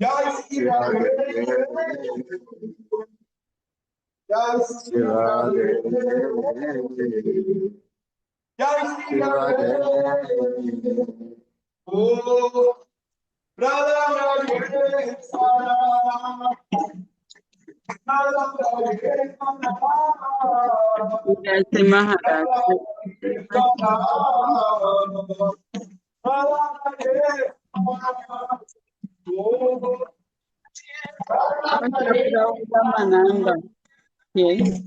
Jai Sri Radhe, Jai Sri Radhe, Jai Sri Radhe. Oh, Radha Radhe, Sara. Jai Sri Maharaj. Mananda. Yes.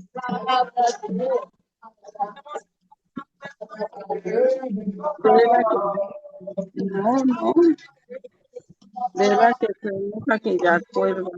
No, no. Deva que para que ya acuerdo.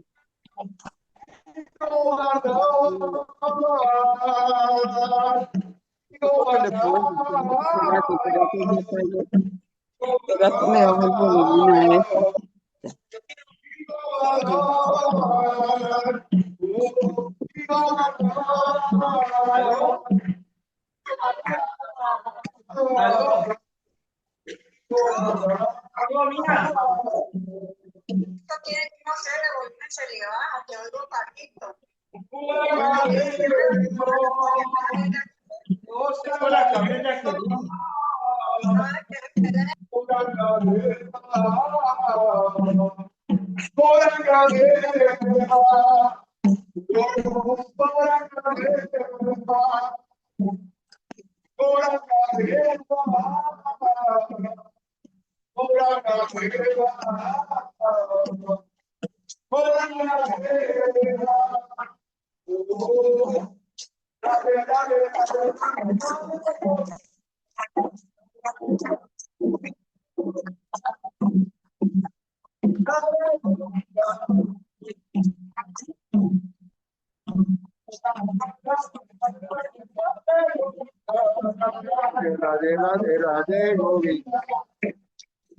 Radhe Radhe Radhe Govinda,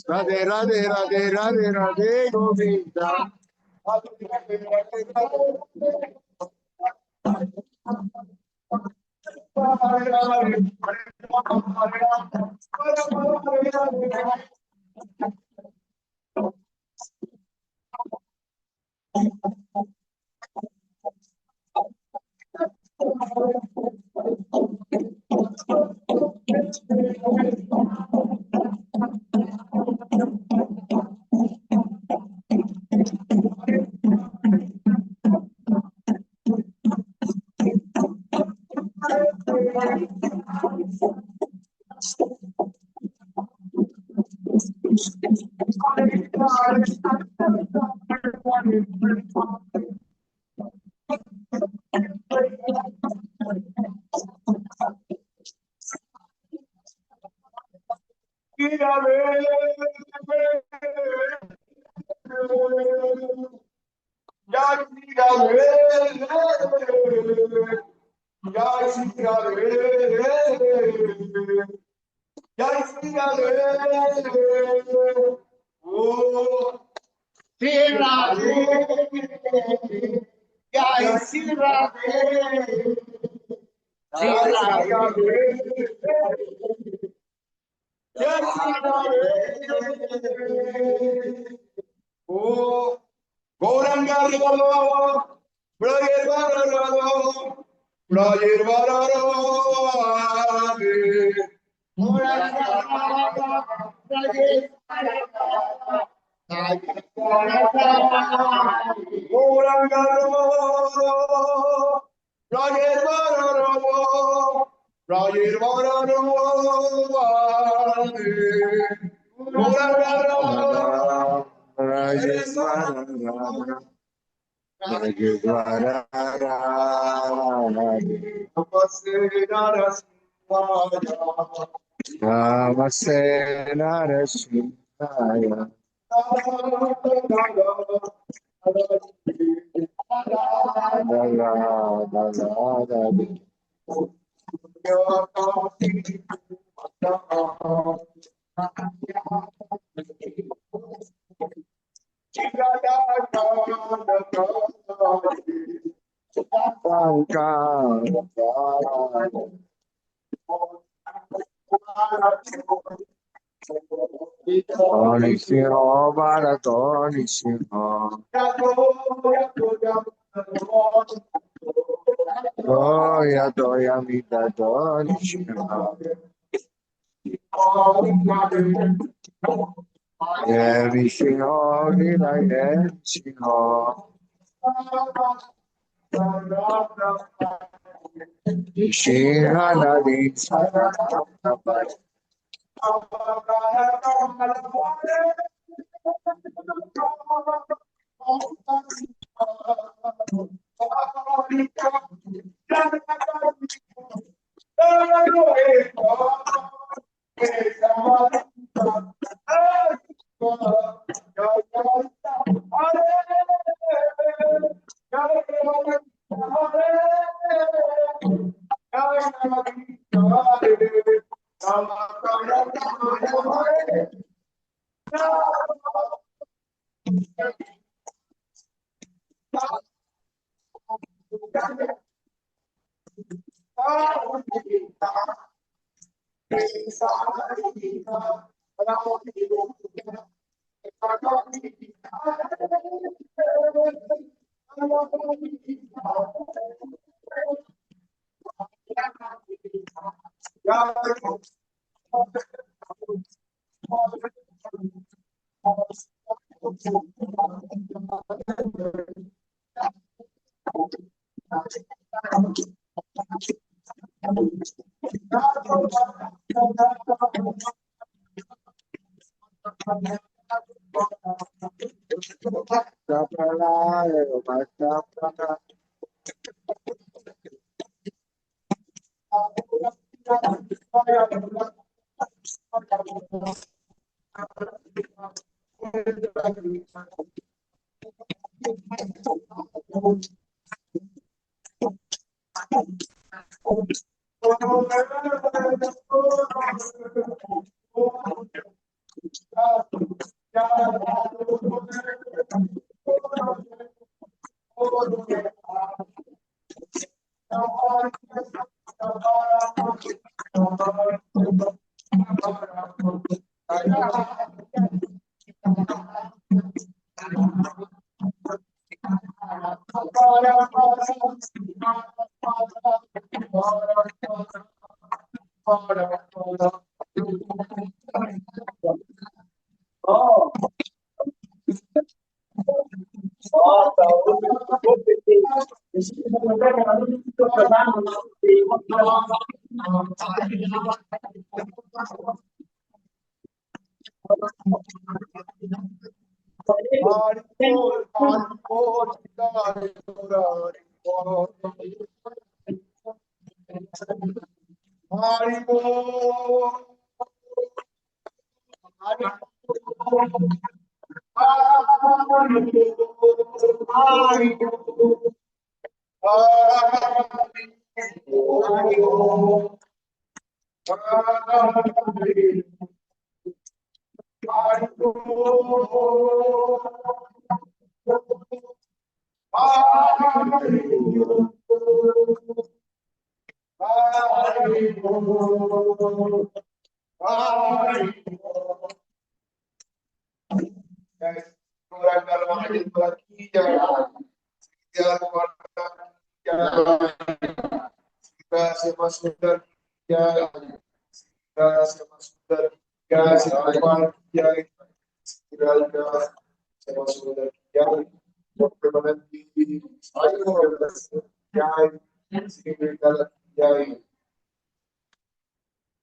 Radhe Radhe Radhe Radhe Radhe Govinda. Oh, Gauranga Rivalo, Prayer Namaste Narasimhaya. Bharato Nishima Goya Doya Vida Nishima Nishino Nira Nishino Nishina Nadi Sarabhai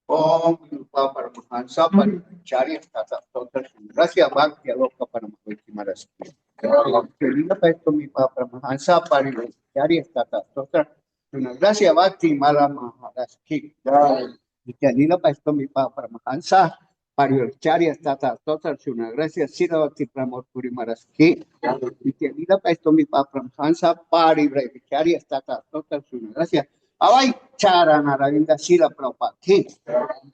Om Lupa Paramahansa Paricari Tata Total Gracia Bhakti Aloka Paramahiti Maras. Querida Paito mi Papa Paramahansa Paricari Tata Total Gracia Bhakti Mala Maharas Ki. Querida Paito mi Papa Paramahansa Paricari Tata Total Gracia Sira Bhakti Pramotpuri Maras Ki. Querida Paito mi Papa Paramahansa Paricari Tata Total Gracia Awai cara naravinda sila propati.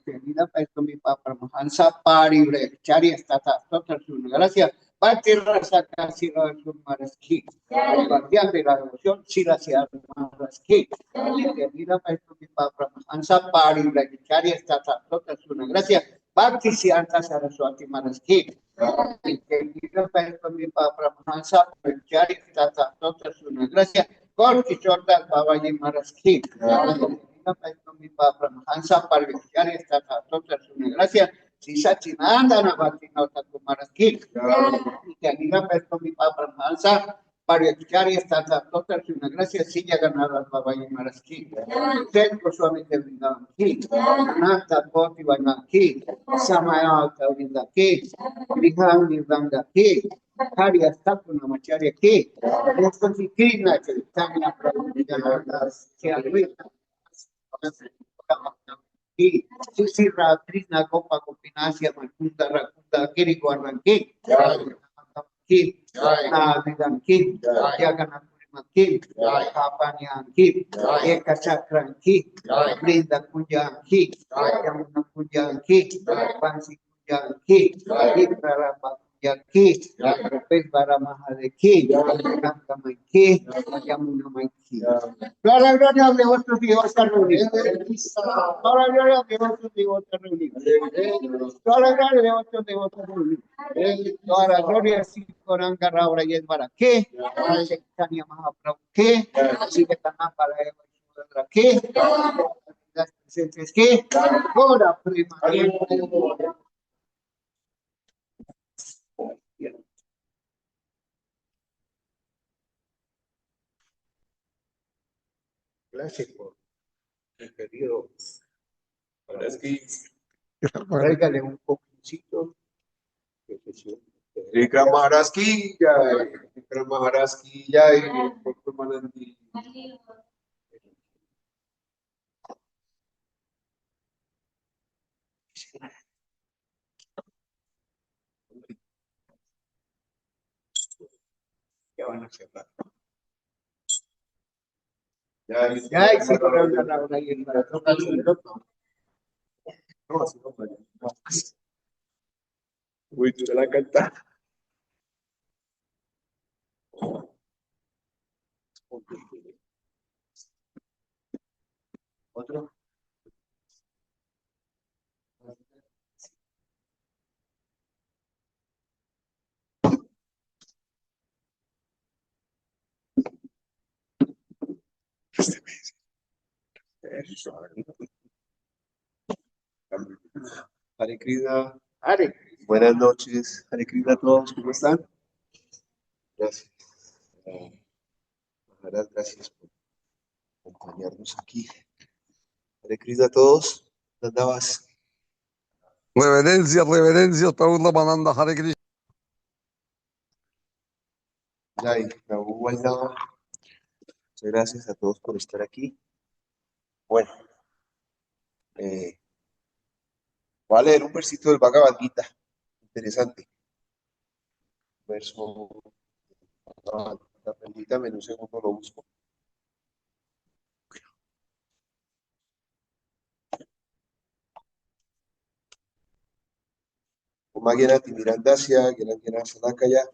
Querida Paito mi Papa Mahansa Pari Cari Stata Total Gracias. Bhakti Rasa Kasi Maraski. Guardián de la devoción Sila Maraski. Querida Paito mi Papa Mahansa Pari Cari Stata Total Gracias. Bhakti Siddhanta Saraswati Maharaj ki. Mi Papa Mahansa Jari Tata Dr. Suna. Gracias. Gor Kishordas Babaji Maharaj ki. Mi Papa Mahansa Jari Tata Dr. Suna. Gracias. Si Sachinandana Bhakti Nota Maharaj ki. Mi Papa Mahansa Jari Tata Dr. Suna. Gracias. Si Jagannath Babaji Maharaj ki. Centro Swami Vrindavan ki. Ananta Koti Vana ki. Samaya Vrinda ki. Griham Nirvanga ki. Hari Astatu Namacharya ki. Después Krishna Chaitanya Prabhu Nityananda Seadvita ki. Sisira Krishna Gopa Gopinasya Makunda Rakunda Giri Gwardan ki. Ki. Nadidan ki. Jagannath Ki. Kapanyan ki. Eka Chakran ki. Brinda Kunjan ki. Yamuna Kunjan ki. Vansi Kunjan ki. Iprarapa Kunjan ki. Pesvara Mahare ki. Kankamai ki. Yamuna ki. Toda la gloria de vuestro Dios está reunido. Toda la gloria de vuestro Dios está reunido. Toda la gloria de vuestro Dios está reunido. Toda la gloria si Corán Garraura y es para qué. Chaitanya Mahaprabhu que. Así que están para que. Las presentes que. Ahora prima. Gracias por el querido. Tráigale un poquito. Vikram Maharaj ki jai, Vikram Maharaj ki jai, Dr. Manandi. ¿Qué van a hacer? Jai, Ya, sí, por ahora y el para tocar el otro. No, así no vale. Uy, tú te la cantas. Otro. Hare Krishna. Hare. Buenas noches. Hare Krishna a todos. ¿Cómo están? Gracias. Maharaj, gracias por acompañarnos aquí. Hare Krishna a todos. ¿Dónde andabas? Reverencias, reverencias, Prabhu Mananda, Hare Krishna. Jai, Prabhu Vaishnava. Muchas gracias a todos por estar aquí. Bueno, voy a leer un versito del Bhagavad Gita. Interesante. Verso. Permítame en un segundo, lo busco. Umayanati Mirandasya, Gyanandjana Salakaya,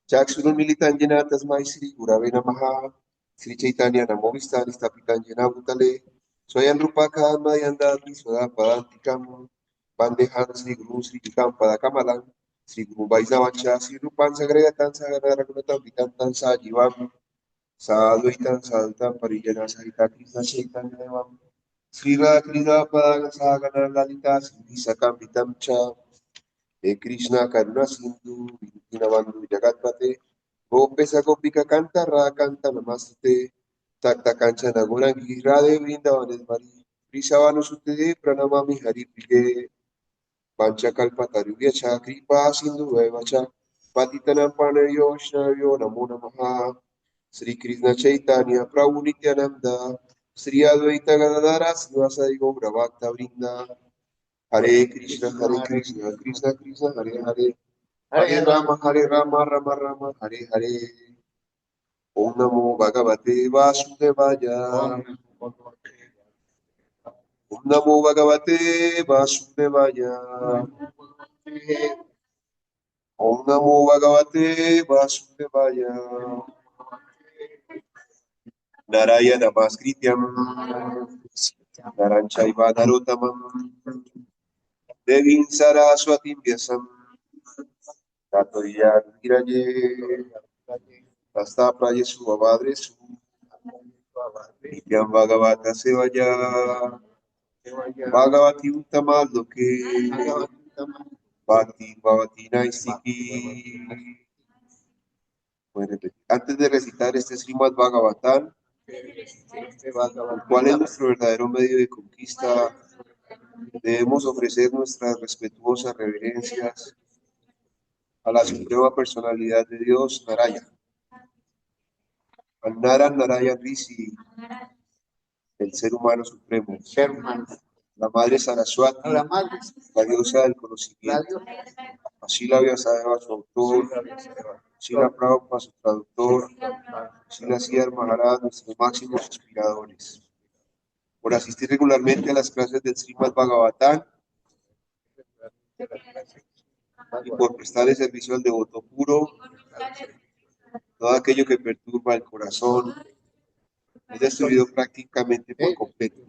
Chaksurun Militan Jena Tasmai Sri Gurave Namaha, Sri Chaitanya Namovistan Istapitan Jena Bhutale, Soyan Rupaka Madhyandati Swapadantikam, Bandehan Sri Guru Sri Tikam Padakamalan, Sri Guru Vaisnavacha, Sri Rupan Sagregatan Saganara Gunatam Vitantan Sajivam, Sadhuitan Sadhutam Parijana Sahita Krishna Chaitanya Devam, Sri Radha Padana Sagana Lalita Sri Sakam Vitam Cha, Krishna Karuna Sindhu, Dinabandhu Jagatpate, Gopesa Gopika Kanta Rakanta Namaste, Takta Kancha Nagurangi Radhe Vrindavan Mari, Prisavanu Sute Pranamami Hari Prige, Panchakalpa Tarubhyacha Kripa Sindhu Evacha, Patitanam Panayo Shnavyo Namo Namaha, Sri Krishna Chaitanya Prabhu Nityananda, Sri Advaita Gadadara Sivasadi Gaura Bhakta Vrinda, Hare Krishna, Krishna Krishna, Hare Hare, Hare Rama, Rama Rama, Hare Hare. Om Namo Bhagavate Vasudevaya. Om Namo Bhagavate Vasudevaya. Om Namo Bhagavate Vasudevaya. Narayana Namaskrityam Naranchaiva Narotamam Devin Saraswati Vyasam Tatoya Giraye Rasta Prayesu Abadresu Nityam Bhagavata Sevaya Bhagavati Uttama Loke Bhakti Bhavati Naistiki. Bueno, antes de recitar este Srimad Bhagavatam, ¿cuál es nuestro verdadero medio de conquista? Debemos ofrecer nuestras respetuosas reverencias a la suprema personalidad de Dios, Narayana. Al Narayana Rishi, el ser humano supremo. ser humano. La madre Saraswati, La madre, la diosa del conocimiento. Asila Vyasadeva, su autor. Sila Prabhupada, su traductor. Sila Siddhar Maharaj, nuestros máximos inspiradores. Por asistir regularmente a las clases del Srimad Bhagavatam y por prestarle servicio al devoto puro, todo aquello que perturba el corazón es destruido prácticamente por completo.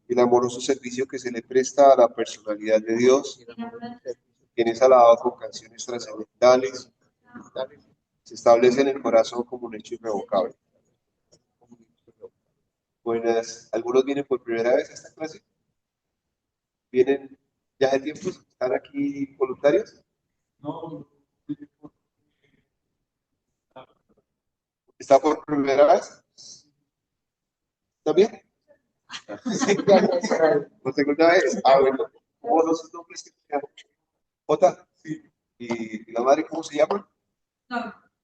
El amoroso servicio que se le presta a la personalidad de Dios, quien es alabado con canciones trascendentales, se establece en el corazón como un hecho irrevocable. Buenas, ¿algunos vienen por primera vez a esta clase? ¿Vienen ya de tiempo? ¿Están aquí voluntarios? No. ¿Está por primera vez? ¿También? ¿Por segunda vez? Ah, bueno. ¿Cómo son sus nombres que se llaman? ¿Jota? Sí. ¿Y la madre cómo se llama?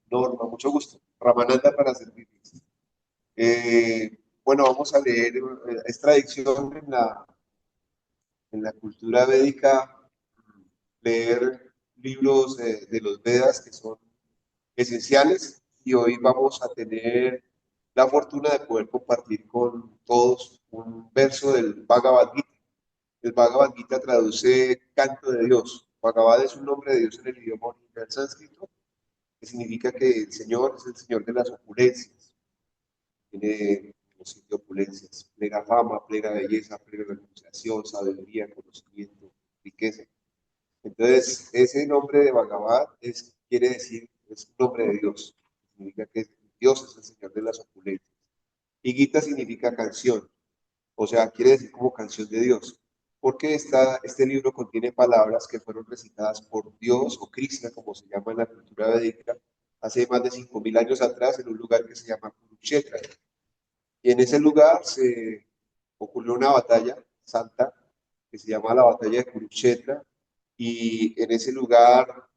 Norma, mucho gusto. Ramananda para servirles. Bueno, vamos a leer, es tradición en la cultura védica leer libros de los Vedas que son esenciales y hoy vamos a tener la fortuna de poder compartir con todos un verso del Bhagavad Gita. El Bhagavad Gita traduce canto de Dios. Bhagavad es un nombre de Dios en el idioma original sánscrito, que significa que el Señor es el Señor de las opulencias. Tiene los siete opulencias, plega fama, plega belleza, plega renunciación, sabiduría, conocimiento, riqueza. Entonces, ese nombre de Bhagavad quiere decir, es un nombre de Dios. Significa que Dios es el Señor de las opulencias. Y Gita significa canción, o sea, quiere decir como canción de Dios. Porque este libro contiene palabras que fueron recitadas por Dios o Krishna, como se llama en la cultura védica, hace más de 5.000 años atrás, en un lugar que se llama Kurukshetra. Y en ese lugar se ocurrió una batalla santa que se llama la batalla de Kurukshetra, y en ese lugar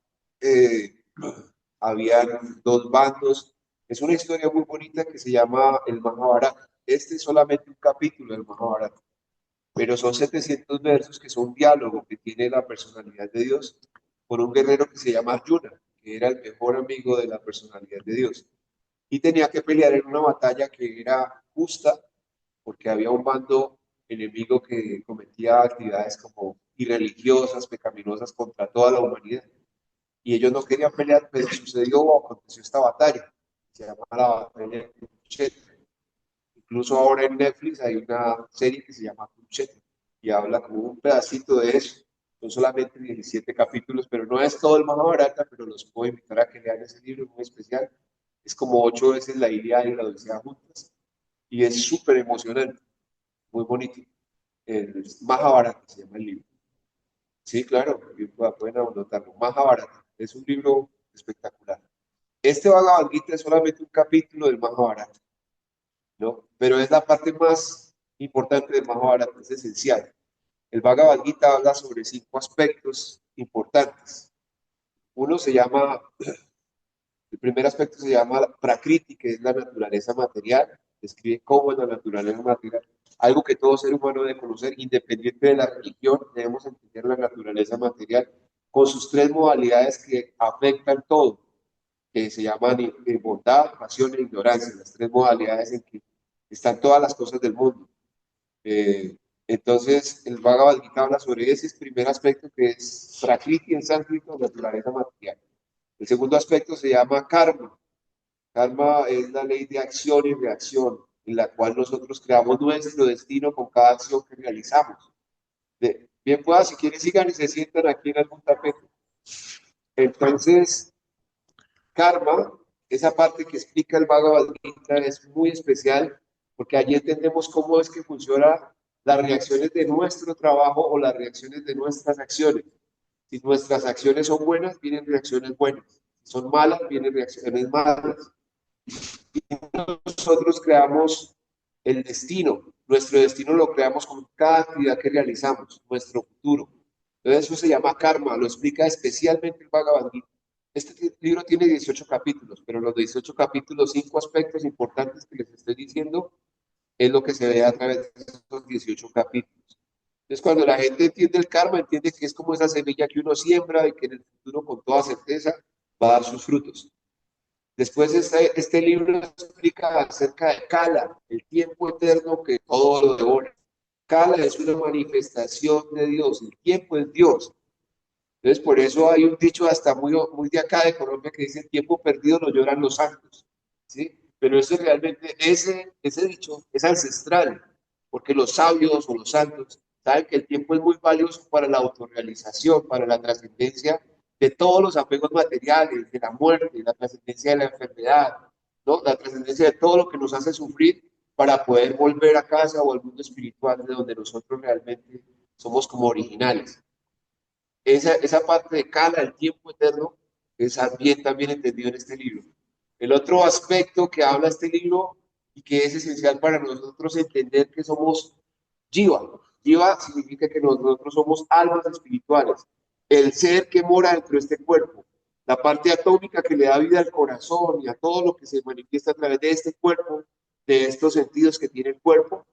habían dos bandos. Es una historia muy bonita que se llama el Mahabharata. Este es solamente un capítulo del Mahabharata, pero son 700 versos que son un diálogo que tiene la personalidad de Dios con un guerrero que se llama Arjuna, que era el mejor amigo de la personalidad de Dios. Y tenía que pelear en una batalla que era justa, porque había un bando enemigo que cometía actividades como irreligiosas, pecaminosas contra toda la humanidad. Y ellos no querían pelear, pero sucedió o aconteció esta batalla. Se llama la batalla de Kurukshetra. Incluso ahora en Netflix hay una serie que se llama Kurukshetra y habla como un pedacito de eso. Son solamente 17 capítulos, pero no es todo el Mahabharata, pero los puedo invitar a que lean ese libro muy especial. Es como 8 veces la Ilíada y la Odisea juntas. Y es súper emocionante, muy bonito. El Mahabharata se llama el libro. Sí, claro, pueden anotarlo. Mahabharata es un libro espectacular. Este Bhagavad Gita es solamente un capítulo del Mahabharata, ¿no? Pero es la parte más importante del Mahabharata, es esencial. El Bhagavad Gita habla sobre 5 aspectos importantes. Uno se llama, el primer aspecto se llama Prakriti, que es la naturaleza material. Describe cómo es la naturaleza material. Algo que todo ser humano debe conocer, independiente de la religión, debemos entender la naturaleza material con sus 3 modalidades que afectan todo, que se llaman bondad, pasión e ignorancia, las 3 modalidades en que están todas las cosas del mundo. Entonces, el Bhagavad Gita habla sobre ese primer aspecto que es Prakriti en sánscrito, naturaleza material. El segundo aspecto se llama karma. Karma es la ley de acción y reacción, en la cual nosotros creamos nuestro destino con cada acción que realizamos. Bien, pues, si quieren sigan y se sientan aquí en algún tapete. Entonces, karma, esa parte que explica el Bhagavad Gita es muy especial porque allí entendemos cómo es que funciona las reacciones de nuestro trabajo o las reacciones de nuestras acciones. Si nuestras acciones son buenas, vienen reacciones buenas. Si son malas, vienen reacciones malas. Nosotros creamos el destino. Nuestro destino lo creamos con cada actividad que realizamos, nuestro futuro. Entonces eso se llama karma, lo explica especialmente el Bhagavad Gita. Este libro tiene 18 capítulos, pero los 18 capítulos, 5 aspectos importantes que les estoy diciendo, es lo que se ve a través de esos 18 capítulos. Entonces, cuando la gente entiende el karma, entiende que es como esa semilla que uno siembra y que en el futuro, con toda certeza, va a dar sus frutos. Después, este libro explica acerca de Kala, el tiempo eterno que todo lo devora. Kala es una manifestación de Dios, el tiempo es Dios. Entonces, por eso hay un dicho hasta muy de acá de Colombia que dice: el tiempo perdido lo lloran los santos. ¿Sí? Pero eso realmente, ese dicho es ancestral, porque los sabios o los santos saben que el tiempo es muy valioso para la autorrealización, para la trascendencia de todos los apegos materiales, de la muerte, la trascendencia de la enfermedad, ¿no? La trascendencia de todo lo que nos hace sufrir para poder volver a casa o al mundo espiritual de donde nosotros realmente somos como originales. Esa parte de Kala, el tiempo eterno, es bien también entendido en este libro. El otro aspecto que habla este libro y que es esencial para nosotros entender que somos Jiva. Jiva significa que nosotros somos almas espirituales, el ser que mora dentro de este cuerpo, la parte atómica que le da vida al corazón y a todo lo que se manifiesta a través de este cuerpo, de estos sentidos que tiene el cuerpo.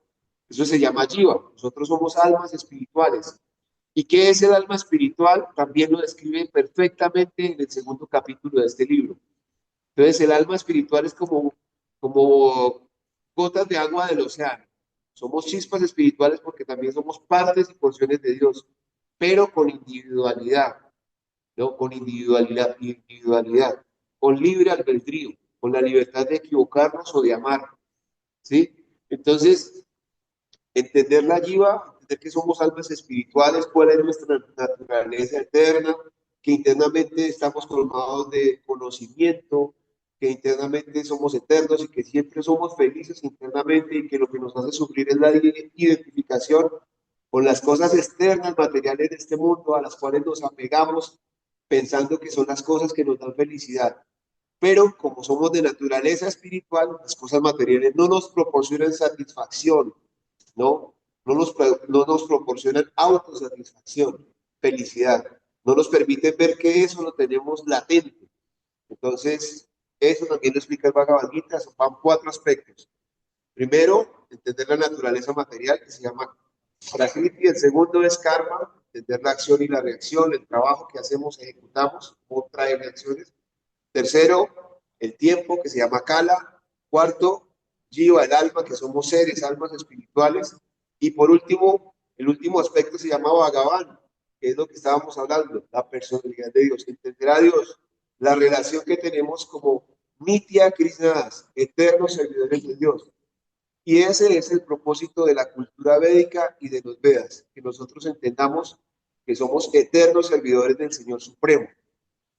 Eso se llama Jiva. Nosotros somos almas espirituales. ¿Y qué es el alma espiritual? También lo describe perfectamente en el segundo capítulo de este libro. Entonces, el alma espiritual es como gotas de agua del océano. Somos chispas espirituales porque también somos partes y porciones de Dios, pero con individualidad, ¿no? Con individualidad, con libre albedrío, con la libertad de equivocarnos o de amar, ¿sí? Entonces, entender la yiva, entender que somos almas espirituales, cuál es nuestra naturaleza eterna, que internamente estamos colmados de conocimiento, que internamente somos eternos y que siempre somos felices internamente y que lo que nos hace sufrir es la identificación con las cosas externas, materiales de este mundo, a las cuales nos apegamos pensando que son las cosas que nos dan felicidad. Pero como somos de naturaleza espiritual, las cosas materiales no nos proporcionan satisfacción, ¿no? No nos proporcionan autosatisfacción, felicidad. No nos permiten ver que eso lo tenemos latente. Entonces, eso también lo explica el Bhagavad Gita. Van 4 aspectos. Primero, entender la naturaleza material, que se llama Prakriti. El segundo es karma, entender la acción y la reacción, el trabajo que hacemos, ejecutamos, cómo trae reacciones. Tercero, el tiempo, que se llama Kala. Cuarto, Jiva, el alma, que somos seres, almas espirituales. Y por último, el último aspecto se llama Bhagavan, que es lo que estábamos hablando, la personalidad de Dios, entender a Dios, la relación que tenemos como Nitya Krishnas, eternos servidores de Dios. Y ese es el propósito de la cultura védica y de los Vedas, que nosotros entendamos que somos eternos servidores del Señor Supremo.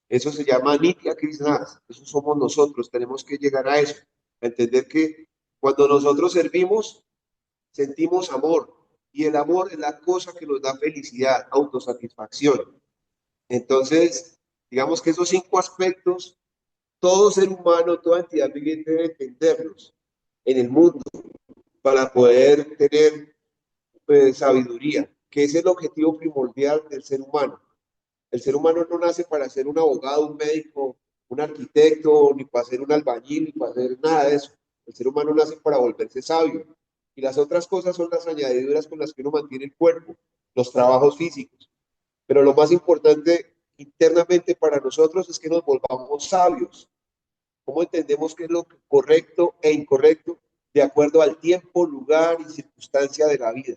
Eso se llama Nitya Krishna, eso somos nosotros, tenemos que llegar a eso, a entender que cuando nosotros servimos, sentimos amor, y el amor es la cosa que nos da felicidad, autosatisfacción. Entonces, digamos que esos 5 aspectos, todo ser humano, toda entidad viviente debe entenderlos en el mundo para poder tener sabiduría, que es el objetivo primordial del ser humano. El ser humano no nace para ser un abogado, un médico, un arquitecto, ni para ser un albañil, ni para hacer nada de eso. El ser humano nace para volverse sabio. Y las otras cosas son las añadiduras con las que uno mantiene el cuerpo, los trabajos físicos. Pero lo más importante internamente para nosotros es que nos volvamos sabios. ¿Cómo entendemos qué es lo correcto e incorrecto de acuerdo al tiempo, lugar y circunstancia de la vida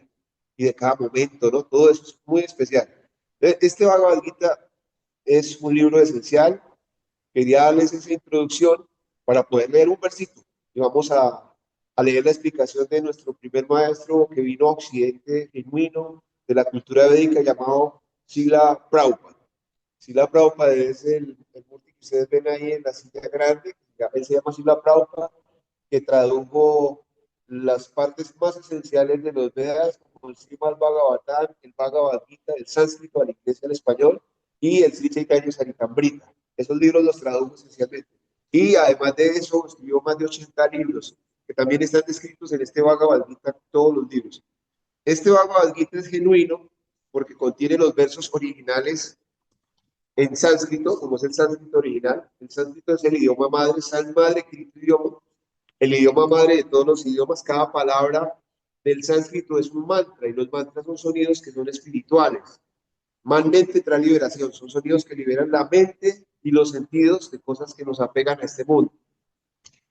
y de cada momento, ¿no? Todo eso es muy especial. Este Bhagavad Gita es un libro esencial. Quería darles esa introducción para poder leer un versito. Y vamos a leer la explicación de nuestro primer maestro que vino a Occidente, genuino, de la cultura védica llamado Srila Prabhupada. Srila Prabhupada es el multi que ustedes ven ahí en la silla grande, él se llama Srila Prabhupada, que tradujo las partes más esenciales de los Vedas, como el Srimad Bhagavatam, el Bhagavad Gita, el sánscrito al inglés y al español, y el Sri Chaitanya Charitamrita. Esos libros los tradujo esencialmente. Y además de eso, escribió más de 80 libros, que también están descritos en este Bhagavad Gita, todos los libros. Este Bhagavad Gita es genuino porque contiene los versos originales en sánscrito, como es el sánscrito original. El sánscrito es el idioma madre, madre, idioma, el idioma madre de todos los idiomas. Cada palabra del sánscrito es un mantra, y los mantras son sonidos que son espirituales. Mente trae liberación, son sonidos que liberan la mente y los sentidos de cosas que nos apegan a este mundo.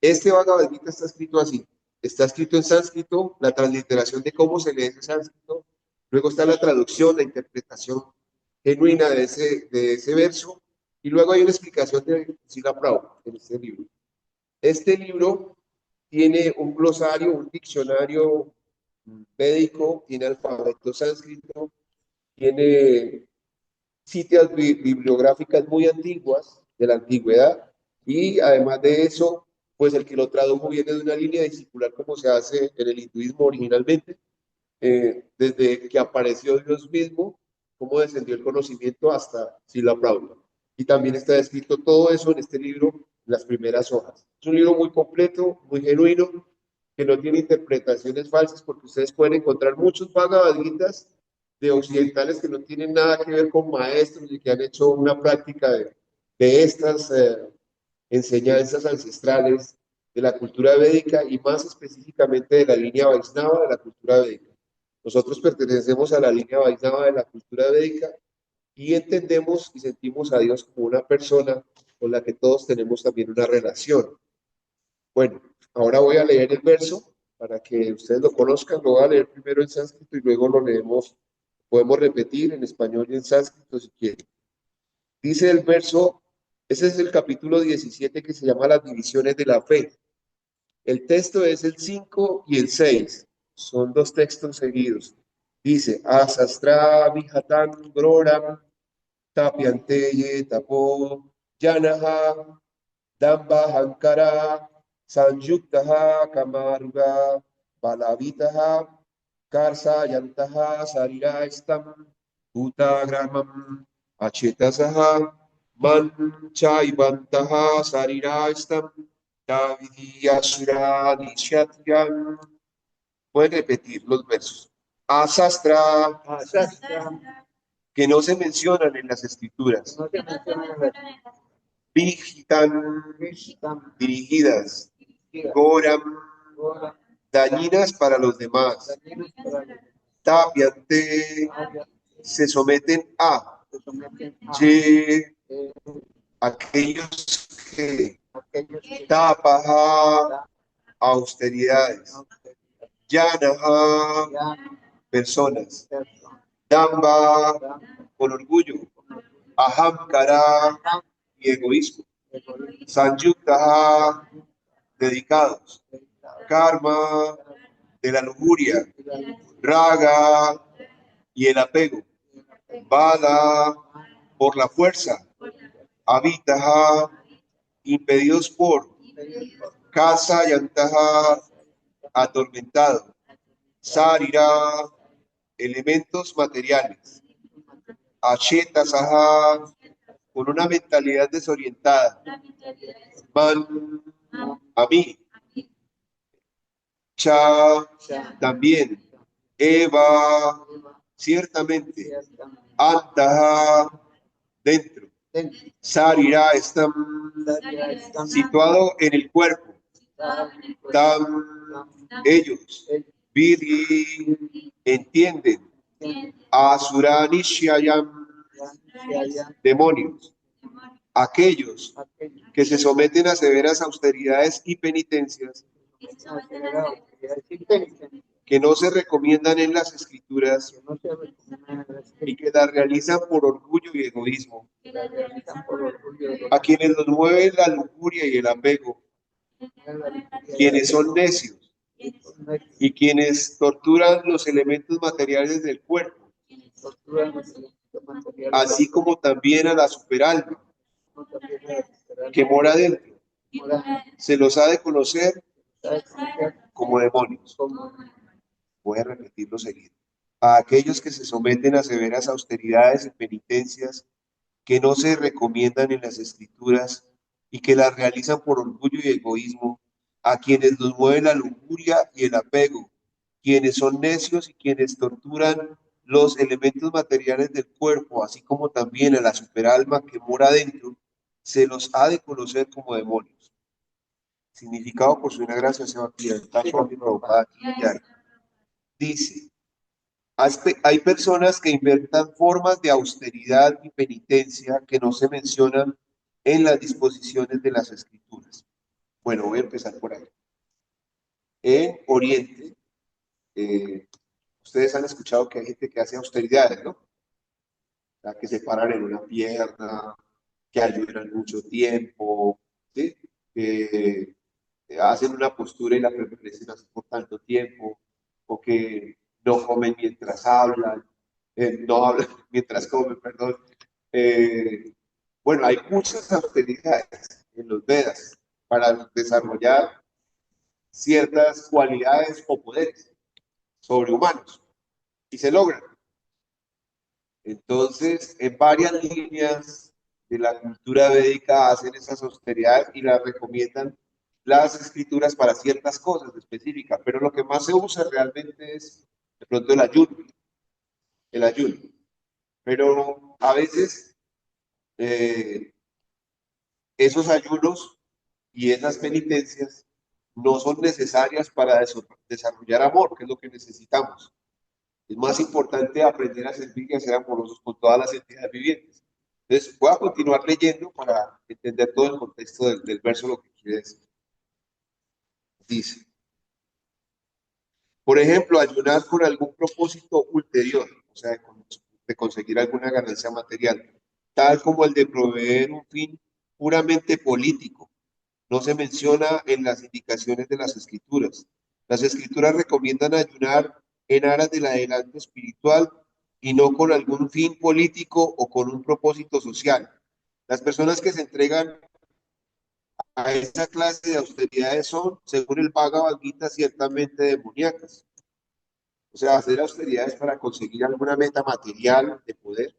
Este Bhagavad Gita está escrito así, está escrito en sánscrito, la transliteración de cómo se lee ese sánscrito, luego está la traducción, la interpretación genuina de ese verso, y luego hay una explicación de Srila Prabhupada en este libro. Este libro tiene un glosario, un diccionario védico, tiene alfabeto sánscrito, tiene citas bibliográficas muy antiguas, de la antigüedad, y además de eso, pues el que lo tradujo viene de una línea discipular como se hace en el hinduismo originalmente, desde que apareció Dios mismo, cómo descendió el conocimiento hasta Srila Prabhupada. Y también está escrito todo eso en este libro, en las primeras hojas. Es un libro muy completo, muy genuino, que no tiene interpretaciones falsas, porque ustedes pueden encontrar muchos Bhagavad Gitas de occidentales que no tienen nada que ver con maestros y que han hecho una práctica de estas enseñanzas ancestrales de la cultura védica, y más específicamente de la línea Vaisnava de la cultura védica. Nosotros pertenecemos a la línea Vaisnava de la cultura védica y entendemos y sentimos a Dios como una persona con la que todos tenemos también una relación. Bueno, ahora voy a leer el verso para que ustedes lo conozcan. Lo voy a leer primero en sánscrito y luego lo leemos. Podemos repetir en español y en sánscrito si quieren. Dice el verso, ese es el capítulo 17 que se llama Las divisiones de la fe. El texto es el 5 y el 6. Son dos textos seguidos. Dice, Asastra Vihatan Groram Tapyanteye Tapo Yanaha Damba Hankara Sanjuktaha Kamaruga Balavitaha Karsa Yantaha Sarira Estam Utagramam Achetasaha Manchaibantaha Sarira Estam Pueden repetir los versos. Asastra, que no se mencionan en las escrituras. Vigitan, dirigidas. Goram, dañinas para los demás. Tapiante, se someten a. Ye, aquellos que tapaja, austeridades. Yanaha, personas. Damba, con orgullo. Ahamkara, y egoísmo. Sanjuktaha, dedicados. Karma, de la lujuria. Raga, y el apego. Bala, por la fuerza. Avitaha, impedidos por. Kasa Yantaha, atormentado. Sarira, elementos materiales. Achetasaha, con una mentalidad desorientada. Man, a mí. Cha, también. Eva, ciertamente. Antaha, dentro. Sarira, están situado en el cuerpo. Tam, ellos. Vidi, entienden. Asuranishayam, demonios. Aquellos que se someten a severas austeridades y penitencias que no se recomiendan en las escrituras y que las realizan por orgullo y egoísmo, a quienes los mueve la lujuria y el apego, quienes son necios y quienes torturan los elementos materiales del cuerpo, torturan los elementos materiales, así como también a la superalma no también a la superalma que mora dentro. moral, Se los ha de conocer ¿sabes? como demonios. Como Voy a repetirlo seguido. A aquellos que se someten a severas austeridades y penitencias que no se recomiendan en las escrituras y que las realizan por orgullo y egoísmo, a quienes los mueve la lujuria y el apego, quienes son necios y quienes torturan los elementos materiales del cuerpo, así como también a la superalma que mora dentro, se los ha de conocer como demonios. Significado por su gracia sea aquí, dice, hay personas que inventan formas de austeridad y penitencia que no se mencionan en las disposiciones de las escrituras. Bueno, voy a empezar por ahí. En Oriente, ustedes han escuchado que hay gente que hace austeridades, ¿no? O sea, que se paran en una pierna, que ayunan mucho tiempo, ¿sí? Que hacen una postura y la permanecen así por tanto tiempo, o que no comen mientras hablan, no hablan mientras comen, perdón. Bueno, hay muchas austeridades en los Vedas para desarrollar ciertas cualidades o poderes sobrehumanos y se logran. Entonces, en varias líneas de la cultura védica hacen esas austeridades y las recomiendan las escrituras para ciertas cosas específicas, pero lo que más se usa realmente es de pronto el ayuno. Pero a veces esos ayunos y esas penitencias no son necesarias para desarrollar amor, que es lo que necesitamos. Es más importante aprender a servir y a ser amorosos con todas las entidades vivientes. Entonces, voy a continuar leyendo para entender todo el contexto del verso, lo que quiere decir. Dice, por ejemplo, ayunar con algún propósito ulterior, o sea, de conseguir alguna ganancia material, tal como el de proveer un fin puramente político. No se menciona en las indicaciones de las escrituras. Las escrituras recomiendan ayunar en aras del adelanto espiritual y no con algún fin político o con un propósito social. Las personas que se entregan a esa clase de austeridades son, según el Bhagavad Gita, ciertamente demoníacas. O sea, hacer austeridades para conseguir alguna meta material de poder,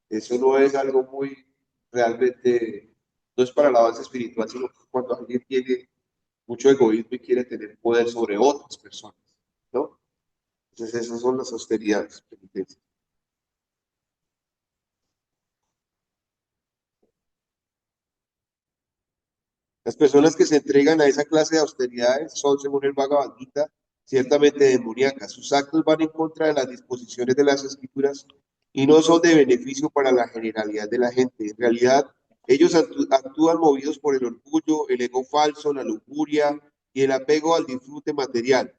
eso no es algo muy realmente, no es para el avance espiritual, sino cuando alguien tiene mucho egoísmo y quiere tener poder sobre otras personas, ¿no? Entonces esas son las austeridades, penitencias. Las personas que se entregan a esa clase de austeridades son, según el Bhagavad Gita, ciertamente demoníacas. Sus actos van en contra de las disposiciones de las escrituras y no son de beneficio para la generalidad de la gente. En realidad, ellos actúan movidos por el orgullo, el ego falso, la lujuria y el apego al disfrute material.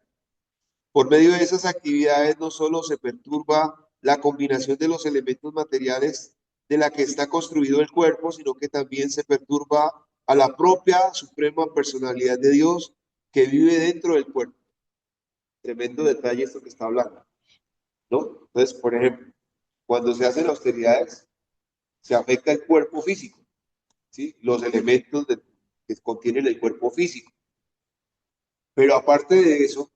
Por medio de esas actividades no solo se perturba la combinación de los elementos materiales de la que está construido el cuerpo, sino que también se perturba a la propia suprema personalidad de Dios que vive dentro del cuerpo. Tremendo detalle esto que está hablando, ¿no? Entonces, por ejemplo, cuando se hacen austeridades, se afecta el cuerpo físico, ¿sí? Los elementos que contienen el cuerpo físico. Pero aparte de eso,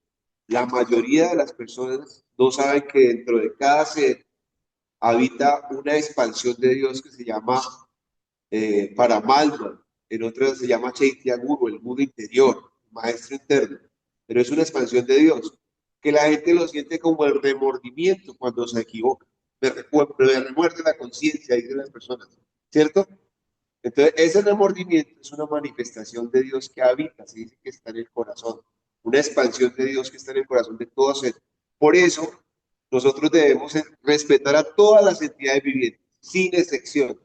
la mayoría de las personas no saben que dentro de cada ser habita una expansión de Dios que se llama Paramalman, en otras se llama Chaitya Guru, el mundo interior, maestro interno, pero es una expansión de Dios, que la gente lo siente como el remordimiento cuando se equivoca, me remuerde la conciencia, dicen las personas, ¿cierto? Entonces, ese remordimiento es una manifestación de Dios que habita, se dice que está en el corazón, una expansión de Dios que está en el corazón de todos ellos. Por eso, nosotros debemos respetar a todas las entidades vivientes, sin excepción,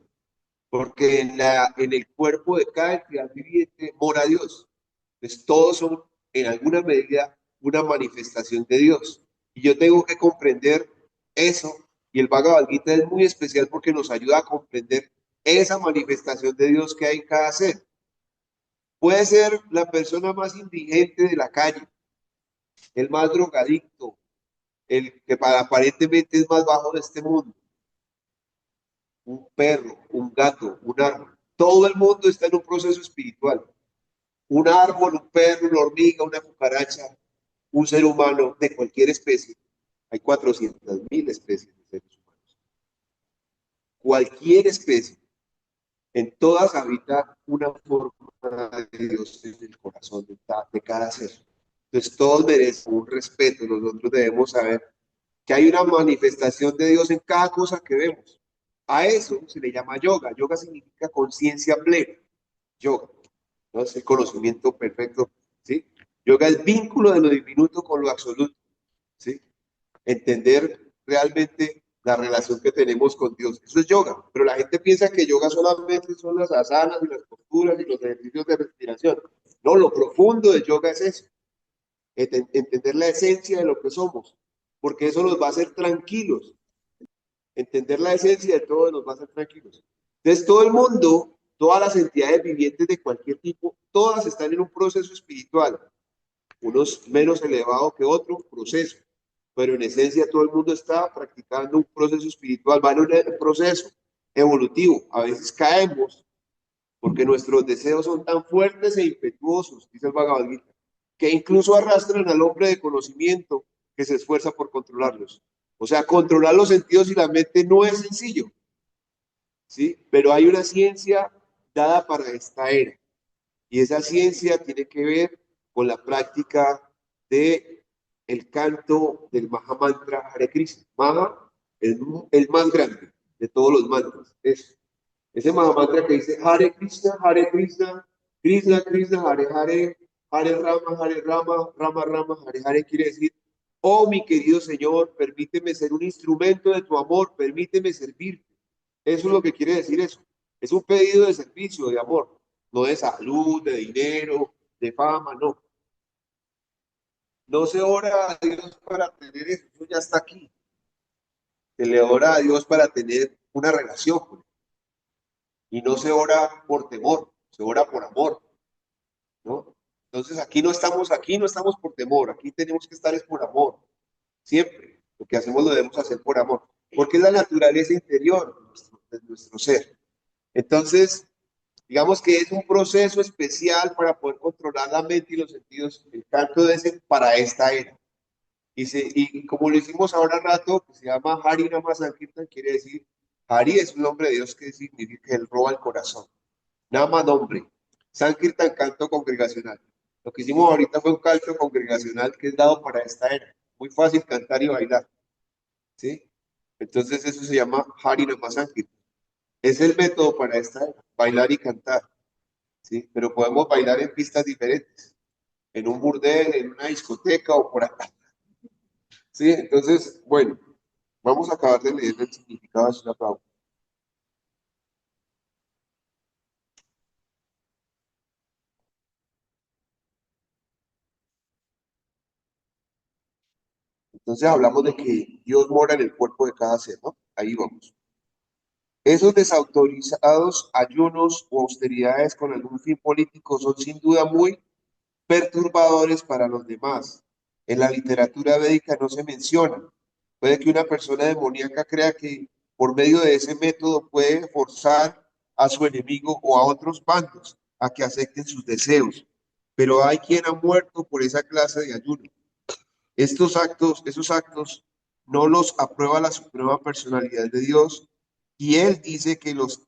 porque en el cuerpo de cada entidad viviente mora Dios. Entonces, todos son, en alguna medida, una manifestación de Dios. Y yo tengo que comprender eso, y el Bhagavad Gita es muy especial porque nos ayuda a comprender esa manifestación de Dios que hay en cada ser. Puede ser la persona más indigente de la calle, el más drogadicto, el que aparentemente es más bajo de este mundo, un perro, un gato, un árbol. Todo el mundo está en un proceso espiritual. Un árbol, un perro, una hormiga, una cucaracha, un ser humano de cualquier especie. Hay 400.000 especies de seres humanos. Cualquier especie, en todas habita una forma de Dios en el corazón de cada ser. Entonces todos merecen un respeto. Nosotros debemos saber que hay una manifestación de Dios en cada cosa que vemos. A eso se le llama yoga. Yoga significa conciencia plena. Yoga, ¿no? Es el conocimiento perfecto, ¿sí? Yoga es vínculo de lo diminuto con lo absoluto, ¿sí? Entender realmente la relación que tenemos con Dios. Eso es yoga, pero la gente piensa que yoga solamente son las asanas y las posturas y los ejercicios de respiración. No, lo profundo de yoga es eso, entender la esencia de lo que somos, porque eso nos va a hacer tranquilos. Entender la esencia de todo nos va a hacer tranquilos. Entonces, todo el mundo, todas las entidades vivientes de cualquier tipo, todas están en un proceso espiritual, unos menos elevados que otros, proceso, pero en esencia todo el mundo está practicando un proceso espiritual, va en un proceso evolutivo. A veces caemos porque nuestros deseos son tan fuertes e impetuosos, dice el Bhagavad Gita, que incluso arrastran al hombre de conocimiento que se esfuerza por controlarlos. O sea, controlar los sentidos y la mente no es sencillo, ¿sí? Pero hay una ciencia dada para esta era. Y esa ciencia tiene que ver con la práctica de el canto del Mahamantra Hare Krishna. Maha, el más grande de todos los mantras. Ese Mahamantra que dice Hare Krishna, Krishna Krishna, Hare Hare, Hare Rama, Rama Rama, Hare Hare, quiere decir, oh mi querido Señor, permíteme ser un instrumento de tu amor, permíteme servirte. Eso es lo que quiere decir eso. Es un pedido de servicio, de amor, no de salud, de dinero, de fama, no. No se ora a Dios para tener eso, eso ya está aquí. Se le ora a Dios para tener una relación con él. Y no se ora por temor, se ora por amor, ¿no? Entonces aquí no estamos por temor, aquí tenemos que estar es por amor, siempre. Lo que hacemos lo debemos hacer por amor, porque es la naturaleza interior de nuestro ser. Entonces, digamos que es un proceso especial para poder controlar la mente y los sentidos, el canto de ese para esta era. Y como lo hicimos ahora rato, que se llama Hari Nama Sankirtan, quiere decir, Hari es un nombre de Dios que significa que él roba el corazón. Nama, nombre. Sankirtan, canto congregacional. Lo que hicimos ahorita fue un canto congregacional que es dado para esta era. Muy fácil cantar y bailar, ¿sí? Entonces eso se llama Hari Nama Sankirtan. Es el método para esta era, bailar y cantar, ¿sí? Pero podemos bailar en pistas diferentes, en un burdel, en una discoteca o por acá, ¿sí? Entonces, bueno, vamos a acabar de leer el significado de la palabra. Entonces hablamos de que Dios mora en el cuerpo de cada ser, ¿no? Ahí vamos. Esos desautorizados ayunos o austeridades con algún fin político son sin duda muy perturbadores para los demás. En la literatura védica no se menciona. Puede que una persona demoníaca crea que por medio de ese método puede forzar a su enemigo o a otros bandos a que acepten sus deseos. Pero hay quien ha muerto por esa clase de ayuno. Esos actos no los aprueba la suprema personalidad de Dios y él dice que los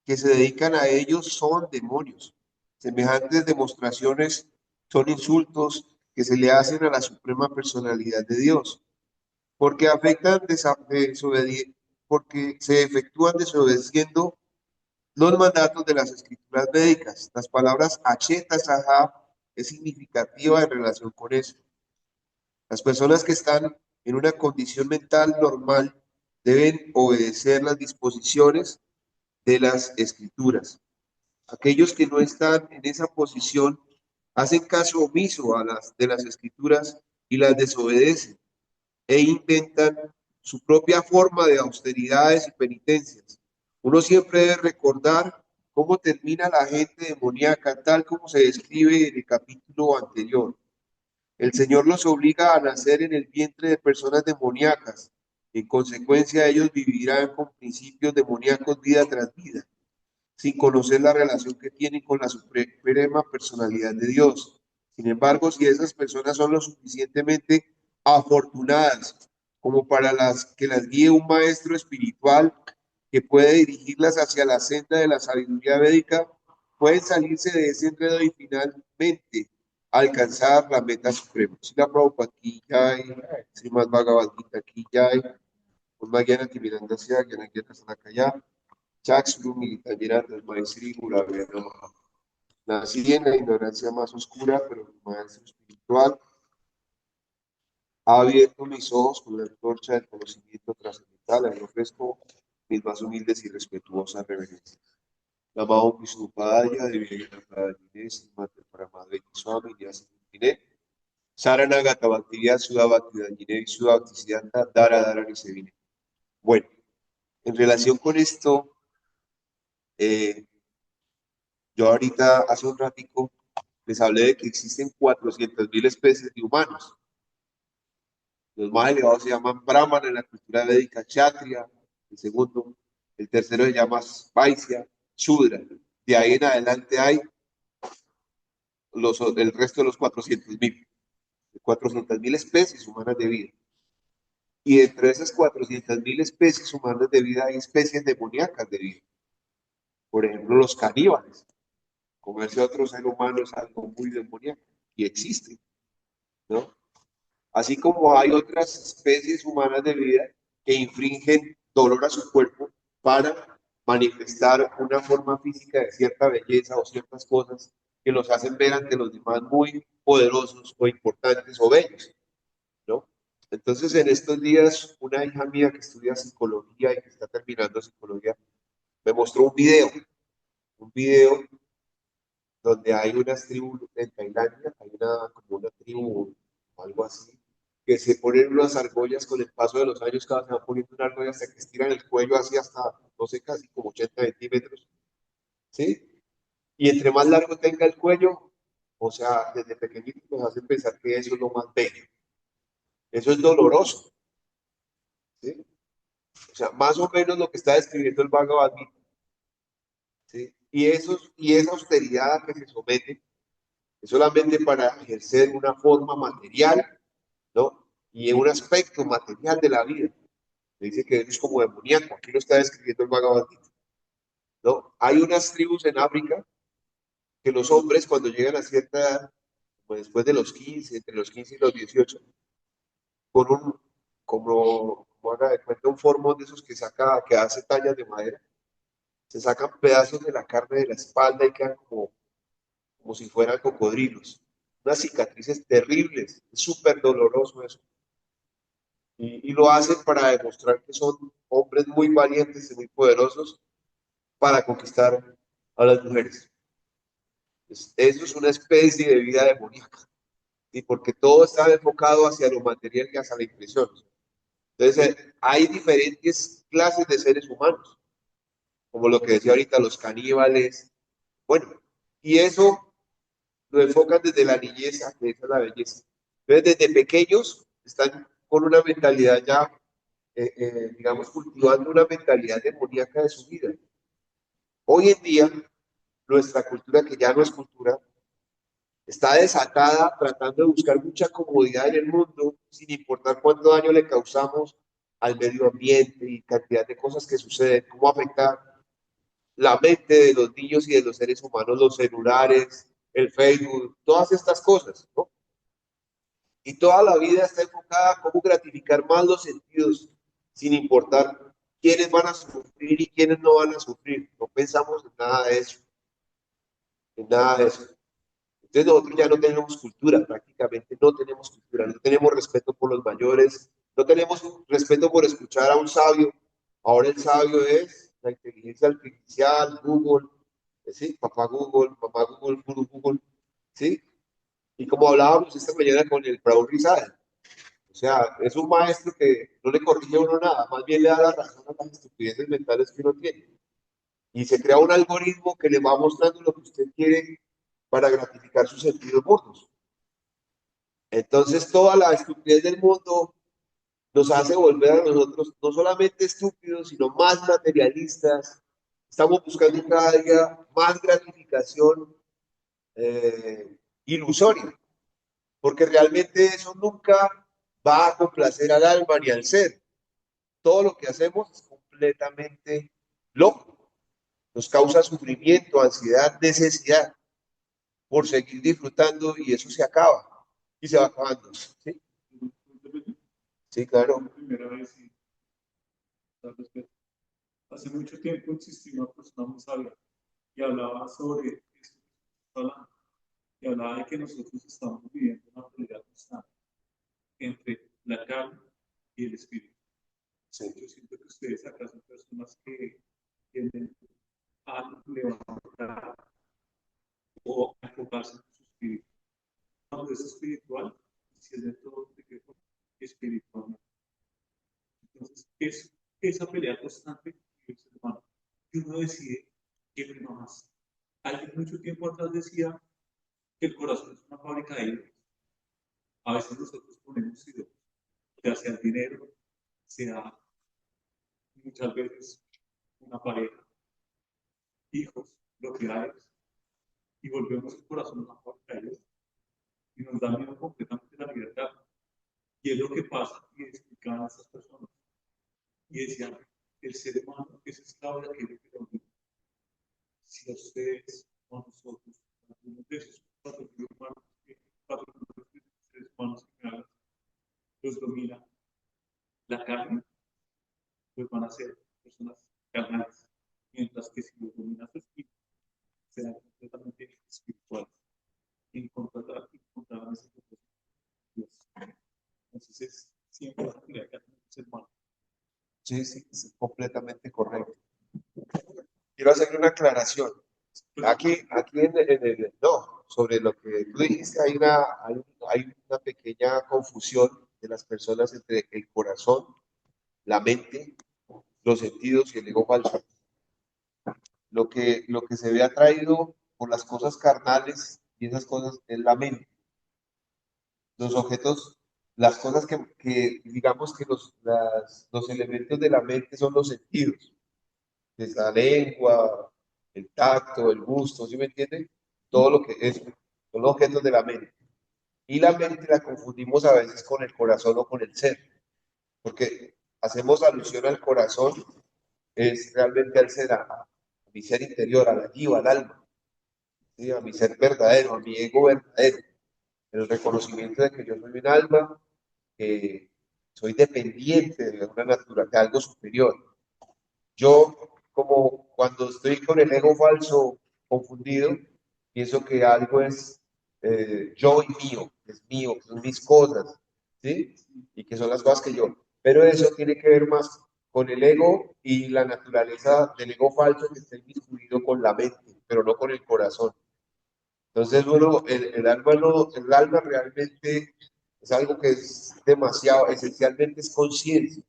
que se dedican a ellos son demonios. Semejantes demostraciones son insultos que se le hacen a la suprema personalidad de Dios, porque porque se efectúan desobedeciendo los mandatos de las escrituras védicas. Las palabras acheta saha es significativa en relación con eso. Las personas que están en una condición mental normal deben obedecer las disposiciones de las escrituras. Aquellos que no están en esa posición hacen caso omiso de las escrituras y las desobedecen e inventan su propia forma de austeridades y penitencias. Uno siempre debe recordar cómo termina la gente demoníaca, tal como se describe en el capítulo anterior. El Señor los obliga a nacer en el vientre de personas demoníacas. En consecuencia, ellos vivirán con principios demoníacos vida tras vida, sin conocer la relación que tienen con la suprema personalidad de Dios. Sin embargo, si esas personas son lo suficientemente afortunadas como para que las guíe un maestro espiritual que puede dirigirlas hacia la senda de la sabiduría védica, pueden salirse de ese enredo y finalmente alcanzar la meta suprema. Srila Prabhupada Ki Jai, Srimad Bhagavad Gita Ki Jai, Udmayana Timirandasya, Gyanageta Salakaya, Chakshuru Militangira Maestri Gurave Namaha. Nací en la ignorancia más oscura, pero mi maestro espiritual ha abierto mis ojos con la antorcha del conocimiento trascendental. Le ofrezco mis más humildes y respetuosas reverencias. Namaho Vishnupadaya, Devyaya Inés, Mate Paramadre Swami, Nyasi Tine, Saranagata Bhaktiya, Sudabhaktidanine, Sudabhaktisiddhanta, Dara Dara Nisevine. Bueno, en relación con esto, yo ahorita, hace un ratico, les hablé de que existen 400.000 especies de humanos. Los más elevados se llaman Brahman en la cultura védica, Kshatriya, el segundo. El tercero se llama Vaisya, Shudra. De ahí en adelante hay el resto de los 400.000. 400.000 especies humanas de vida. Y entre esas 400.000 especies humanas de vida hay especies demoníacas de vida. Por ejemplo, los caníbales. Comerse a otro ser humano es algo muy demoníaco y existe, ¿no? Así como hay otras especies humanas de vida que infringen dolor a su cuerpo para manifestar una forma física de cierta belleza o ciertas cosas que los hacen ver ante los demás muy poderosos o importantes o bellos, ¿no? Entonces, en estos días, una hija mía que estudia psicología y que está terminando psicología, me mostró un video donde hay unas tribus en Tailandia, hay como una tribu o algo así, que se ponen unas argollas con el paso de los años, cada vez se van poniendo una argolla hasta que estiran el cuello así hasta, no sé, casi como 80 centímetros, ¿sí? Y entre más largo tenga el cuello, o sea, desde pequeñitos nos hacen pensar que eso es lo más bello. Eso es doloroso, ¿sí? O sea, más o menos lo que está describiendo el Bhagavad Gita, ¿sí? Y esa austeridad a que se somete es solamente para ejercer una forma material, ¿no? Y en un aspecto material de la vida. Le dice que es como demoníaco, aquí lo está describiendo el Bhagavad Gita, ¿no? Hay unas tribus en África que los hombres cuando llegan a cierta edad, pues después de los 15, entre los 15 y los 18, con como haga de cuenta, un formón de esos que hace tallas de madera, se sacan pedazos de la carne de la espalda y quedan como si fueran cocodrilos. Unas cicatrices terribles, es súper doloroso eso. Y lo hacen para demostrar que son hombres muy valientes y muy poderosos para conquistar a las mujeres. Pues eso es una especie de vida demoníaca, y porque todo está enfocado hacia lo material y hacia la impresión. Entonces, hay diferentes clases de seres humanos, como lo que decía ahorita, los caníbales. Bueno, y eso lo enfocan desde la niñez, que esa es la belleza. Entonces, desde pequeños están con una mentalidad ya, digamos, cultivando una mentalidad demoníaca de su vida. Hoy en día, nuestra cultura, que ya no es cultura, está desatada tratando de buscar mucha comodidad en el mundo, sin importar cuánto daño le causamos al medio ambiente y cantidad de cosas que suceden, cómo afecta la mente de los niños y de los seres humanos, los celulares, el Facebook, todas estas cosas, ¿no? Y toda la vida está enfocada a cómo gratificar más los sentidos, sin importar quiénes van a sufrir y quiénes no van a sufrir. No pensamos en nada de eso, en nada de eso. Entonces nosotros ya no tenemos cultura, prácticamente no tenemos cultura, no tenemos respeto por los mayores, no tenemos respeto por escuchar a un sabio. Ahora el sabio es la inteligencia artificial, Google, ¿sí? Papá Google, mamá Google, Guru Google, ¿sí? Y como hablábamos esta mañana con el Raúl Rizal, o sea, es un maestro que no le corrige a uno nada, más bien le da la razón a las estupideces mentales que uno tiene. Y se crea un algoritmo que le va mostrando lo que usted quiere para gratificar sus sentidos burdos. Entonces, toda la estupidez del mundo nos hace volver a nosotros no solamente estúpidos, sino más materialistas. Estamos buscando cada día más gratificación ilusoria, porque realmente eso nunca va a complacer al alma ni al ser. Todo lo que hacemos es completamente loco. Nos causa sufrimiento, ansiedad, necesidad por seguir disfrutando y eso se acaba y se va acabando. ¿Sí? Sí, claro. Primera vez y tal vez hace mucho tiempo existía una persona muy sabia y hablaba sobre esto que estamos hablando, y hablaba de que nosotros estamos viviendo una pelea constante entre la carne y el espíritu. Sí. Yo siento que ustedes acá son personas que tienden a levantar o a enfocarse en su espíritu. Cuando es espiritual, si es dentro de que espiritual. Entonces, es esa pelea constante que el ser humano. Y uno decide qué prima más. Alguien mucho tiempo atrás decía que el corazón es una fábrica de ídolos. A veces nosotros ponemos ídolos, ya sea el dinero, sea muchas veces una pareja, hijos, propiedades, y volvemos el corazón una fábrica de ídolos. Y nos da miedo completamente la libertad. Y es lo que pasa, y explicaban a estas personas. Y decían, el ser humano es esclavo de aquello que lo vive. Si a ustedes o a nosotros, algunos de esos cuatro seres humanos que me hablan, los domina la carne, pues van a ser personas carnales. Mientras que si los domina su espíritu, serán completamente espirituales. Encontrarán ese propósito de Dios. Entonces es siempre la pelea que hacen los hermanos. Sí, sí, es completamente correcto. Quiero hacerle una aclaración. Aquí no, sobre lo que tú dijiste, hay una pequeña confusión de las personas entre el corazón, la mente, los sentidos y el ego falso. Lo que se ve atraído por las cosas carnales y esas cosas es la mente. Los objetos, las cosas que digamos que los elementos de la mente son los sentidos, es la lengua, el tacto, el gusto, ¿sí me entienden? Todo lo que es, son los objetos de la mente. Y la mente la confundimos a veces con el corazón o con el ser, porque hacemos alusión al corazón, es realmente al ser, a mi ser interior, a la jiva, al alma, ¿sí? A mi ser verdadero, a mi ego verdadero, el reconocimiento de que yo soy un alma, que soy dependiente de una naturaleza, de algo superior. Yo, como cuando estoy con el ego falso confundido, pienso que algo es yo y mío, que es mío, que son mis cosas, ¿sí? Y que son las cosas que yo. Pero eso tiene que ver más con el ego y la naturaleza del ego falso que está inmiscuido con la mente, pero no con el corazón. Entonces, uno, el alma realmente es algo que es demasiado, esencialmente es conciencia.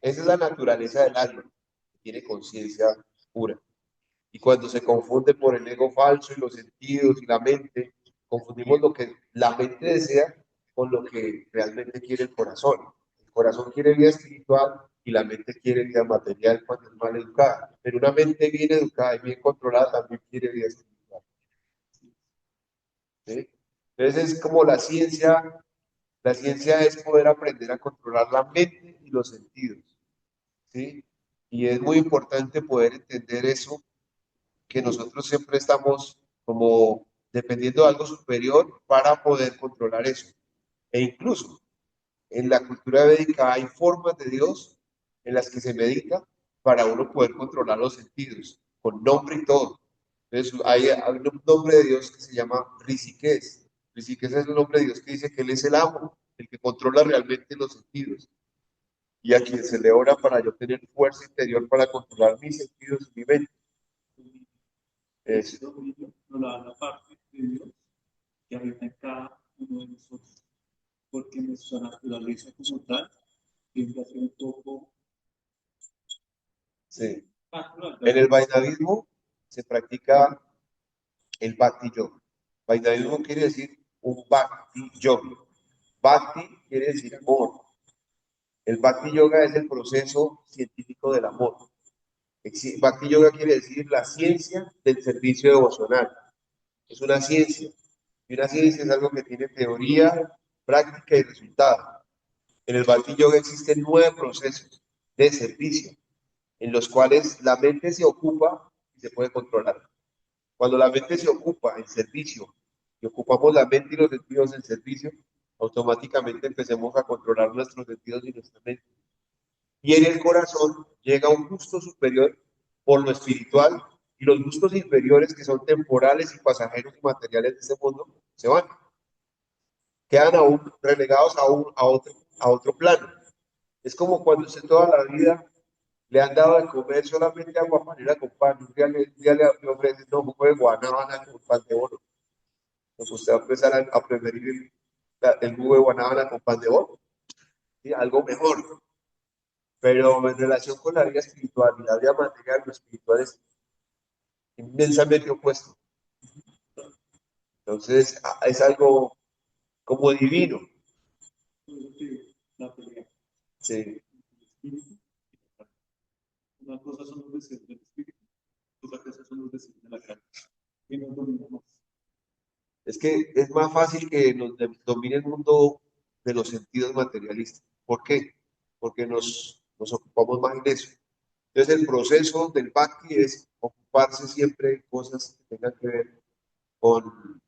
Esa es la naturaleza del alma, que tiene conciencia pura. Y cuando se confunde por el ego falso y los sentidos y la mente, confundimos lo que la mente desea con lo que realmente quiere el corazón. El corazón quiere vida espiritual y la mente quiere vida material cuando es mal educada. Pero una mente bien educada y bien controlada también quiere vida espiritual. ¿Sí? Entonces es como la ciencia es poder aprender a controlar la mente y los sentidos. ¿Sí? Y es muy importante poder entender eso, que nosotros siempre estamos como dependiendo de algo superior para poder controlar eso. E incluso en la cultura védica hay formas de Dios en las que se medita para uno poder controlar los sentidos, con nombre y todo. Entonces hay un nombre de Dios que se llama Rishikesh. Rishikesh es el nombre de Dios que dice que Él es el amo, el que controla realmente los sentidos y a quien se le ora para yo tener fuerza interior para controlar mis sentidos y mi mente. Ese dominio nos da la parte de Dios que habita en cada uno de nosotros, porque nuestra naturaleza como tal tiende a ser un poco Sí. natural. En el Vaishnavismo se practica el Bhakti Yoga. Vaishnavismo quiere decir un Bhakti Yoga. Bhakti quiere decir amor. El Bhakti Yoga es el proceso científico del amor. Bhakti Yoga quiere decir la ciencia del servicio devocional. Es una ciencia. Y una ciencia es algo que tiene teoría, práctica y resultado. En el Bhakti Yoga existen 9 procesos de servicio en los cuales la mente se ocupa y se puede controlar. Cuando la mente se ocupa en servicio y ocupamos la mente y los sentidos en servicio, automáticamente empecemos a controlar nuestros sentidos y nuestra mente. Y en el corazón llega un gusto superior por lo espiritual y los gustos inferiores que son temporales y pasajeros y materiales de este mundo se van. Quedan aún relegados a otro plano. Es como cuando usted toda la vida le han dado de comer solamente agua panela con pan. Un día le ofrecen no, jugo de guanábana con pan de oro. Pues usted va a empezar a preferir el jugo de guanábana con pan de oro. ¿Sí? Algo mejor. Pero en relación con la vida espiritual y la vida material, lo espiritual es inmensamente opuesto. Entonces, es algo como divino. La pelea. Sí. Una cosa son los deseos del espíritu, otra cosa son los deseos de la carne. Y nos dominamos. Es que es más fácil que nos domine el mundo de los sentidos materialistas. ¿Por qué? Porque nos ocupamos más en eso. Entonces, el proceso del Bhakti es ocuparse siempre de cosas que tengan que ver con,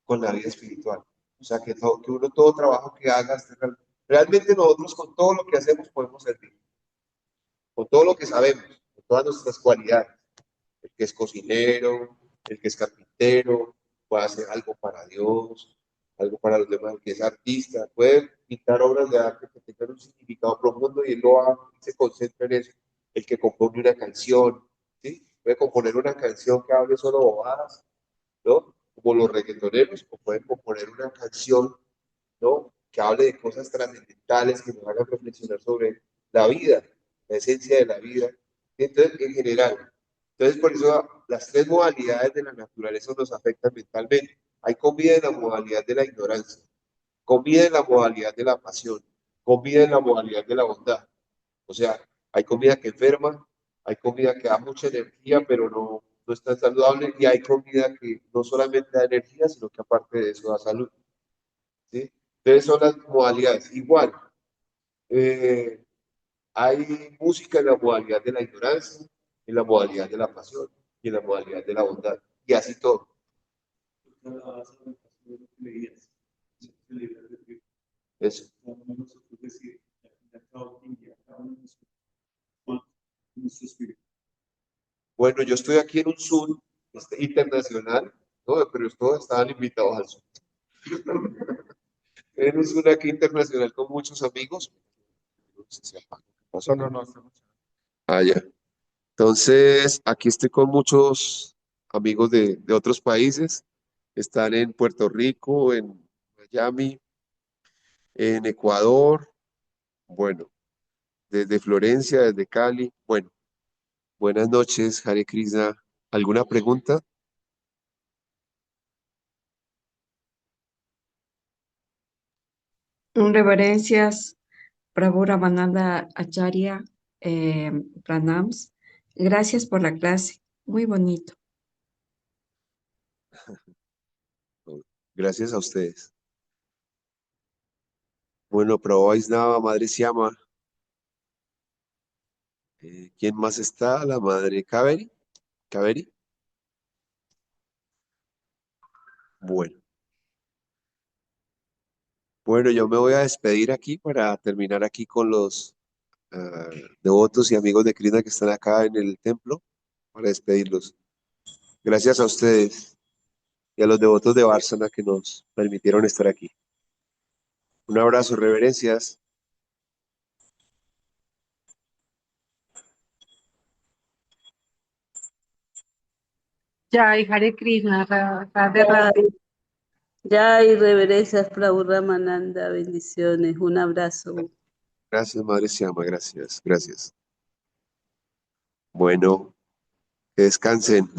con la vida espiritual. O sea, que uno todo trabajo que haga, realmente nosotros con todo lo que hacemos podemos servir, con todo lo que sabemos, con todas nuestras cualidades. El que es cocinero, el que es carpintero, puede hacer algo para Dios, algo para los demás, el que es artista, puede pintar obras de arte que tengan un significado profundo y él lo hace, se concentra en eso. El que compone una canción, ¿sí? Puede componer una canción que hable solo bobadas, ¿no? Como los reggaetoneros, o pueden componer una canción, ¿no? Que hable de cosas trascendentales, que nos hagan reflexionar sobre la vida, la esencia de la vida. Entonces, en general, entonces por eso las 3 modalidades de la naturaleza nos afectan mentalmente. Hay comida en la modalidad de la ignorancia, comida en la modalidad de la pasión, comida en la modalidad de la bondad. O sea, hay comida que enferma, hay comida que da mucha energía, pero no es tan saludable, y hay comida que no solamente da energía, sino que aparte de eso da salud. ¿Sí? Entonces son las modalidades. Igual, eh, hay música en la modalidad de la ignorancia, en la modalidad de la pasión y en la modalidad de la bondad. Y así todo. Cada salvación de lo que leías, se libra de Dios. Eso. Como nosotros decir, ya cada día, cada uno de nosotros, nuestro espíritu. Bueno, yo estoy aquí en un Zoom internacional, ¿no? Pero todos estaban invitados al Zoom. En un Zoom aquí internacional con muchos amigos. No sé si apago. ¿Qué pasó? No, estamos. Ah, ya. Entonces, aquí estoy con muchos amigos de otros países. Están en Puerto Rico, en Miami, en Ecuador, bueno, desde Florencia, desde Cali. Bueno, buenas noches, Hare Krishna. ¿Alguna pregunta? Reverencias, Prabhu Ramananda Acharya, Pranams. Gracias por la clase. Muy bonito. Gracias a ustedes. Bueno, Prabhu Vaisnava, Madre Siama. ¿Quién más está? La Madre Kaveri. ¿Kaveri? Bueno. Bueno, yo me voy a despedir aquí para terminar aquí con los devotos y amigos de Krishna que están acá en el templo, para despedirlos. Gracias a ustedes y a los devotos de Varsana que nos permitieron estar aquí. Un abrazo, reverencias. Jai Hare Krishna, Radhe Radhe. Jai, reverencias, Prabhu Ramananda, bendiciones, un abrazo. Gracias, Madre Siama, gracias, gracias. Bueno, que descansen.